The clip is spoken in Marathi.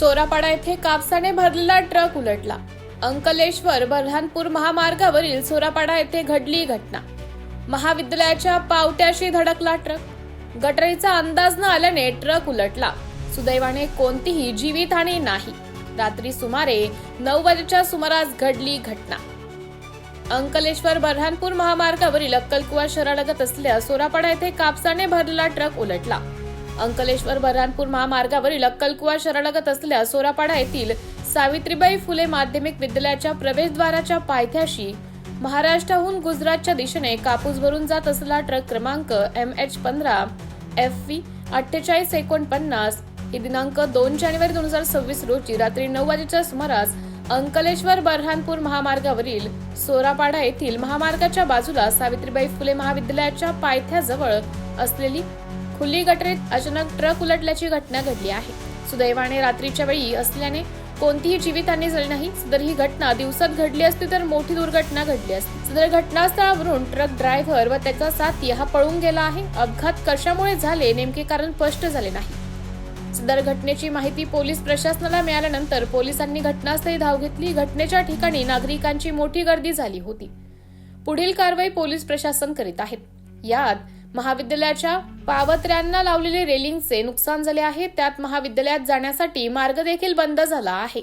सोरापाडा येथे कापसाने भरलेला ट्रक उलटला. अंकलेश्वर बऱ्हाणपूर महामार्गावरील सोरापाडा येथे घडली घटना. महाविद्यालयाच्या पावट्याशी धडकला ट्रक. गटरीचा अंदाज न आल्याने ट्रक उलटला. सुदैवाने कोणतीही जीवितहानी नाही. रात्री सुमारे 9 वाजेच्या सुमारास घडली घटना. अंकलेश्वर बऱ्हाणपूर महामार्गावरील अक्कलकुवा शहरालगत असलेल्या सोरापाडा येथे कापसाने भरलेला ट्रक उलटला. अंकलेश्वर बऱ्हाणपूर महामार्गावरील अक्कलकुवा शहरालगत असलेल्या सोरापाडा येथील सावित्रीबाई फुले माध्यमिक विद्यालयाच्या प्रवेशद्वाराच्या पायथ्याशी महाराष्ट्राहून गुजरातच्या दिशेने कापूस भरून जात असलेला ट्रक क्रमांक MH15 FV 4849 ही दिनांक 2 जानेवारी 2026 रोजी रात्री 9 वाजेच्या सुमारास अंकलेश्वर बऱ्हाणपूर महामार्गावरील सोरापाडा येथील महामार्गाच्या बाजूला सावित्रीबाई फुले महाविद्यालयाच्या पायथ्याजवळ असलेली खुली गटरीत अचानक ट्रक उलटल्याची घटना घडली आहे. सुदैवाने रात्रीच्या वेळी असल्याने कोणतीही जीवितहानी झाली नाही. सदर ही घटना दिवसात घडली असती तर मोठी दुर्घटना घडली असती. सदर घटनास्थळावरून ट्रक ड्रायव्हर व त्याचा साथी हा पळून गेला आहे. अपघात कशामुळे झाले नेमके कारण स्पष्ट झाले नाही. सदर घटनेची माहिती पोलीस प्रशासनाला मिळाल्यानंतर पोलिसांनी घटनास्थळी धाव घेतली. घटनेच्या ठिकाणी नागरिकांची मोठी गर्दी झाली होती. पुढील कारवाई पोलीस प्रशासन करीत आहेत. यात महाविद्यालयाच्या पावत्र्यांना लावलेले रेलिंगचे नुकसान झाले आहे. त्यात महाविद्यालयात जाण्यासाठी मार्ग देखील बंद झाला आहे.